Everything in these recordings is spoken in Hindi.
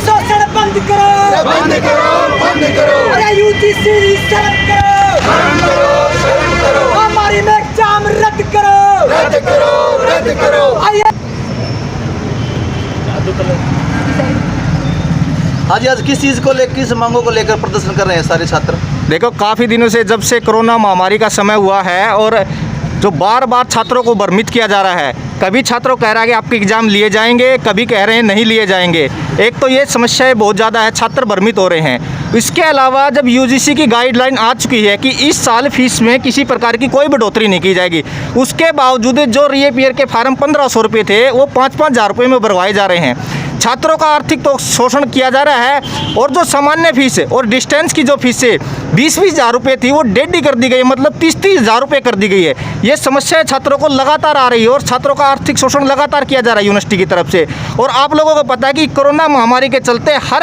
शोषण बंद करो, बंद करो, बंद करो। अरे यूजीसी शर्म करो, हमारी में एग्जाम रद्द करो, रद्द करो, रद्द करो। आज किस चीज़ को लेकर, किस मांगों को लेकर प्रदर्शन कर रहे हैं सारे छात्र? देखो, काफ़ी दिनों से जब से कोरोना महामारी का समय हुआ है और जो बार बार छात्रों को भ्रमित किया जा रहा है, कभी छात्रों कह रहा है कि आपके एग्ज़ाम लिए जाएंगे, कभी कह रहे हैं नहीं लिए जाएंगे। एक तो ये समस्याएं बहुत ज़्यादा है, छात्र भ्रमित हो रहे हैं। इसके अलावा जब यूजीसी की गाइडलाइन आ चुकी है कि इस साल फीस में किसी प्रकार की कोई बढ़ोतरी नहीं की जाएगी, उसके बावजूद जो रीअपियर के फार्म 1500 रुपये थे वो 5-5 हज़ार रुपये में भरवाए जा रहे हैं। छात्रों का आर्थिक तो शोषण किया जा रहा है और जो सामान्य फीस है और डिस्टेंस की जो फीस है 20-20 हज़ार रुपये थी वो 1.5 कर दी गई है, मतलब 30-30 हज़ार रुपये कर दी गई है। ये समस्या छात्रों को लगातार आ रही है और छात्रों का आर्थिक शोषण लगातार किया जा रहा है यूनिवर्सिटी की तरफ से। और आप लोगों को पता है कि कोरोना महामारी के चलते हर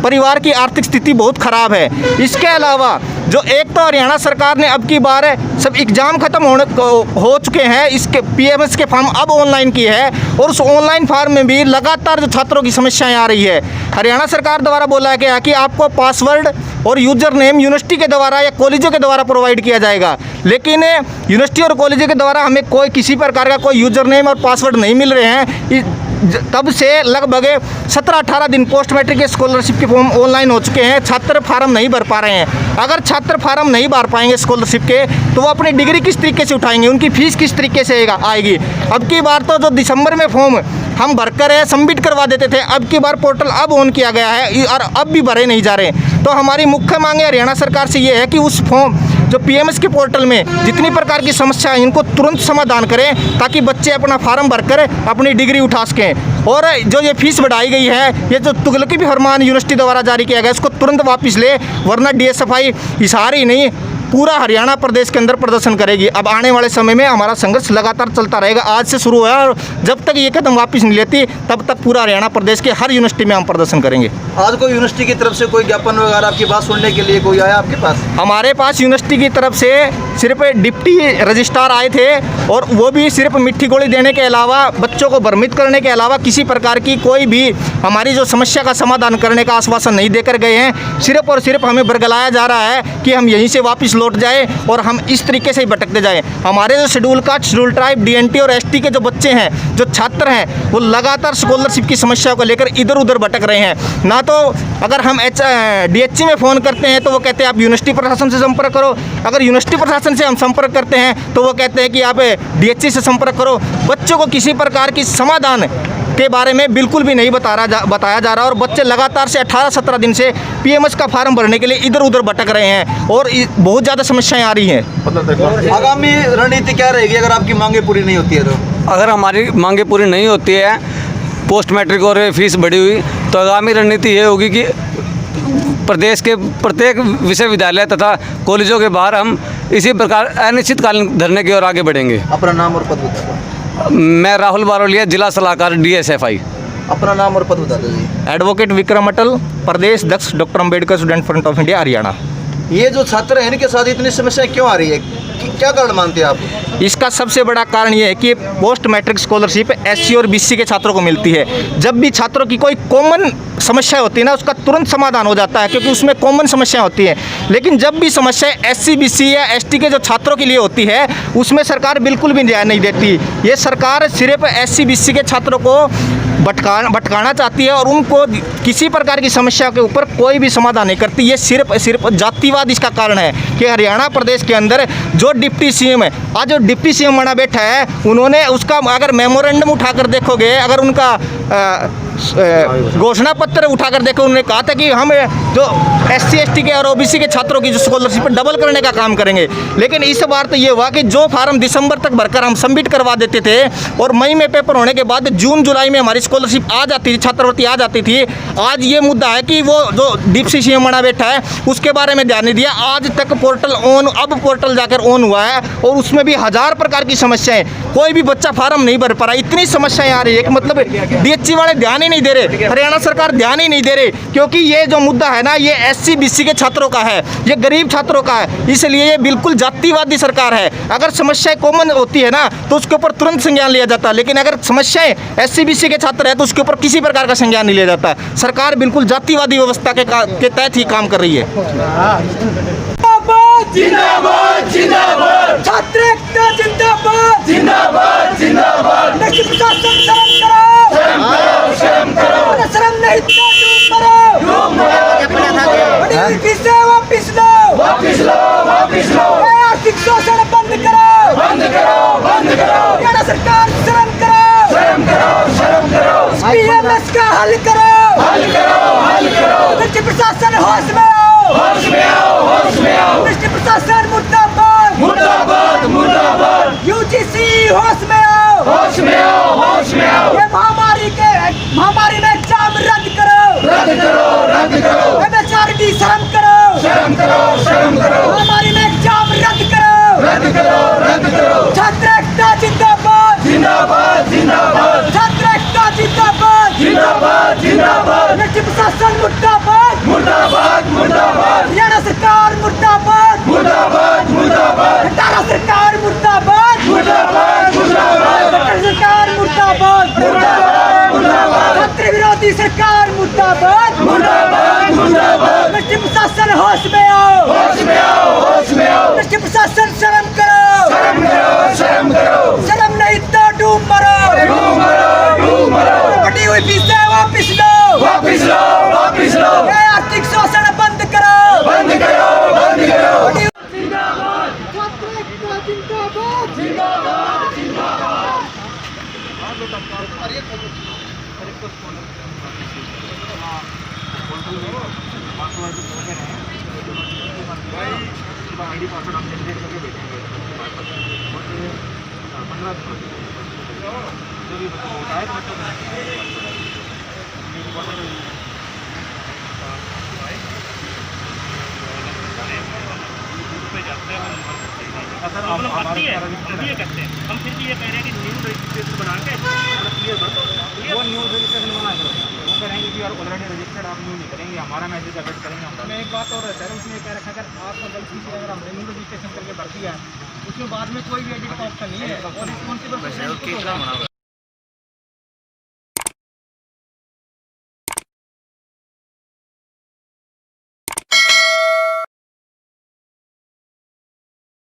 परिवार की आर्थिक स्थिति बहुत ख़राब है। इसके अलावा जो एक तो हरियाणा सरकार ने अब की बार सब एग्ज़ाम ख़त्म हो चुके हैं, इसके पीएमएस के फॉर्म अब ऑनलाइन किए हैं और उस ऑनलाइन फॉर्म में भी लगातार जो छात्रों की समस्याएं आ रही है। हरियाणा सरकार द्वारा बोला गया कि आपको पासवर्ड और यूजर नेम यूनिवर्सिटी के द्वारा या कॉलेजों के द्वारा प्रोवाइड किया जाएगा, लेकिन यूनिवर्सिटी और कॉलेजों के द्वारा हमें कोई किसी प्रकार का कोई यूजर नेम और पासवर्ड नहीं मिल रहे हैं। तब से लगभग 17-18 दिन पोस्ट मैट्रिक के स्कॉलरशिप के फॉर्म ऑनलाइन हो चुके हैं, छात्र फार्म नहीं भर पा रहे हैं। अगर छात्र फार्म नहीं भर पाएंगे स्कॉलरशिप के तो वो अपनी डिग्री किस तरीके से उठाएंगे, उनकी फ़ीस किस तरीके से आएगी। अब की बार तो जो दिसंबर में फॉर्म हम भरकर सबमिट करवा देते थे, अब की बार पोर्टल अब ऑन किया गया है और अब भी भरे नहीं जा रहे। तो हमारी मुख्य मांगे हरियाणा सरकार से ये है कि उस फॉर्म जो पीएमएस के पोर्टल में जितनी प्रकार की समस्या है इनको तुरंत समाधान करें ताकि बच्चे अपना फार्म भरकर अपनी डिग्री उठा सकें। और जो ये फीस बढ़ाई गई है, ये जो तुगलकी भी फरमान यूनिवर्सिटी द्वारा जारी किया गया है, इसको तुरंत वापस ले, वरना डीएसएफआई हिसार ही नहीं पूरा हरियाणा प्रदेश के अंदर प्रदर्शन करेगी। अब आने वाले समय में हमारा संघर्ष लगातार चलता रहेगा। आज से शुरू हुआ और जब तक ये कदम वापस नहीं लेती तब तक पूरा हरियाणा प्रदेश के हर यूनिवर्सिटी में हम प्रदर्शन करेंगे। आज कोई यूनिवर्सिटी की तरफ से कोई ज्ञापन वगैरह आपकी बात सुनने के लिए कोई आया आपके पास? हमारे पास यूनिवर्सिटी की तरफ से सिर्फ डिप्टी रजिस्ट्रार आए थे और वो भी सिर्फ मिट्टी गोली देने के अलावा, बच्चों को भ्रमित करने के अलावा किसी प्रकार की कोई भी हमारी जो समस्या का समाधान करने का आश्वासन नहीं देकर गए हैं। सिर्फ और सिर्फ हमें बरगलाया जा रहा है कि हम यहीं से वापस लौट जाए और हम इस तरीके से ही भटकते जाएं। हमारे जो schedule caste, schedule tribe, DNT और एसटी के जो बच्चे हैं, जो छात्र हैं, वो लगातार स्कॉलरशिप की समस्या को लेकर इधर उधर भटक रहे हैं। ना तो अगर हम डीएचसी में फ़ोन करते हैं तो वो कहते हैं आप यूनिवर्सिटी प्रशासन से संपर्क करो, अगर यूनिवर्सिटी प्रशासन से हम संपर्क करते हैं तो वो कहते हैं कि आप डीएचसी से संपर्क करो। बच्चों को किसी प्रकार की समाधान के बारे में बिल्कुल भी नहीं बताया जा रहा और बच्चे लगातार से 18-17 दिन से पीएमएस का फार्म भरने के लिए इधर उधर भटक रहे हैं और बहुत ज़्यादा समस्याएं आ रही हैं। आगामी रणनीति क्या रहेगी अगर आपकी मांगे पूरी नहीं होती है तो? अगर हमारी मांगे पूरी नहीं होती है, पोस्ट मैट्रिक और फीस बढ़ी हुई, तो आगामी रणनीति ये होगी कि प्रदेश के प्रत्येक विश्वविद्यालय तथा कॉलेजों के बाहर हम इसी प्रकार अनिश्चितकालीन धरने की ओर आगे बढ़ेंगे। अपना नाम और पद बता दो। मैं राहुल बारोलिया, जिला सलाहकार डीएसएफआई। अपना नाम और पद बता दीजिए। एडवोकेट विक्रम अटल, प्रदेश अध्यक्ष doctor Ambedkar student front of India Haryana. ये जो छात्र हैं इनके साथ इतनी समस्या क्यों आ रही है, क्या कारण मानते हैं आप? इसका सबसे बड़ा कारण ये है कि पोस्ट मैट्रिक स्कॉलरशिप एससी और बीसी के छात्रों को मिलती है। जब भी छात्रों की कोई कॉमन समस्या होती है ना, उसका तुरंत समाधान हो जाता है क्योंकि उसमें कॉमन समस्या होती है। लेकिन जब भी समस्या एससी बीसी या एसटी के जो छात्रों के लिए होती है उसमें सरकार बिल्कुल भी न्याय नहीं देती। ये सरकार सिर्फ एससी बीसी के छात्रों को भटकाना चाहती है और उनको किसी प्रकार की समस्या के ऊपर कोई भी समाधान नहीं करती। ये सिर्फ जातिवाद इसका कारण है कि हरियाणा प्रदेश के अंदर जो डिप्टी सीएम है, आज जो डिप्टी सीएम बना बैठा है, उन्होंने उसका अगर मेमोरेंडम उठाकर देखोगे, अगर उनका घोषणा पत्र उठाकर देखो, उन्होंने कहा था कि हम जो एससी एसटी के और ओबीसी के छात्रों की जो स्कॉलरशिप डबल करने का काम करेंगे। लेकिन इस बार तो ये हुआ कि जो फार्म दिसंबर तक भरकर हम सबमिट करवा देते थे और मई में पेपर होने के बाद जून जुलाई में हमारी स्कॉलरशिप आ जाती थी, छात्रवृत्ति आ जाती थी। आज ये मुद्दा है कि वो जो डिप्टी सीएम बना बैठा है उसके बारे में ध्यान नहीं दिया। आज तक पोर्टल ऑन, अब पोर्टल जाकर ऑन हुआ है और उसमें भी 1000 प्रकार की समस्याएं, कोई भी बच्चा फार्म नहीं भर पा रहा। इतनी समस्याएं आ रही है कि मतलब डीएचसी वाले ध्यान ही नहीं दे रहे, हरियाणा सरकार ध्यान ही नहीं दे रही, क्योंकि ये जो मुद्दा है ना, ये SC BC के छात्रों का है, ये गरीब छात्रों का है, इसलिए ये बिल्कुल जातिवादी सरकार है। अगर समस्याएं कॉमन होती है ना तो उसके ऊपर तुरंत संज्ञान लिया जाता है, लेकिन अगर समस्याएं SC BC के छात्र है तो उसके ऊपर किसी प्रकार का संज्ञान नहीं लिया जाता। सरकार बिल्कुल जातिवादी व्यवस्था के तहत ही काम कर रही है। जिंदाबाद जिंदाबाद छात्र एकता जिंदाबाद जिंदाबाद जिंदाबाद नक्शे प्रशासन शर्म करो, शर्म करो अरे शर्म नहीं तो डूब मरो, बड़ी फीस से वापिस लो, वापिस लो वापिस लो ये आर्थिक शोषण बंद करो, बंद करो बंद करो हरियाणा सरकार शर्म करो, शर्म करो शर्म करो PMS का हल करो, हल करो हल करो नक्शे प्रशासन होश में आओ, होश में आओ होश में आओ नक्शे प्रशासन मुर्दाबाद, मुर्दाबाद मुर्दाबाद UGC होश में आओ, होश में आओ होश में आओ ये महामारी में एग्जाम रद्द करो, रद्द करो MHRD शर्म करो, शर्म करो शर्म करो महामारी में एग्जाम रद्द करो, रद्द करो छात्र एकता जिंदाबाद, जिंदाबाद जिंदाबाद छात्र एकता जिंदाबाद, जिंदाबाद जिंदाबाद नक्शे प्रशासन मुर्दाबाद, मुर्दाबाद मुर्दाबाद हरियाणा सरकार मुर्दाबाद, मुर्दाबाद मुर्दाबाद हरियाणा सरकार मुर्दाबाद, मुर्दाबाद मुर्दाबाद हरियाणा सरकार मुर्दाबाद, मुर्दाबाद छात्र विरोधी सरकार मुर्दाबाद, मुर्दाबाद मुर्दाबाद नक्शे प्रशासन होश में आओ, होश में आओ होश में आओ नक्शे प्रशासन शर्म करो, शर्म करो शर्म करो शर्म नहीं तो डूब मरो, डूब मरो बटी हुई फीसें वापिस लो, वापिस लो वापिस लो ये आर्थिक शोषण बंद करो, बंद करो बंद करो प्रॉब्लम आती है, हम भी ये करते हैं, हम फिर भी ये कह रहे हैं कि न्यू रजिस्ट्रेशन बना के क्लियर कर दो। वो न्यू रजिस्ट्रेशन बना के वो करेंगे कि यार ऑलरेडी रजिस्टर्ड आप न्यू नहीं करेंगे, हमारा मैसेज अपडेट करेंगे हम। मैं एक बात और है सर, उसमें कह रखा है अगर आपका गलती से अगर हमने न्यू रजिस्ट्रेशन करके भर दिया है, उसमें बाद में कोई भी एडिट का ऑप्शन नहीं है और रिस्पॉन्सिबल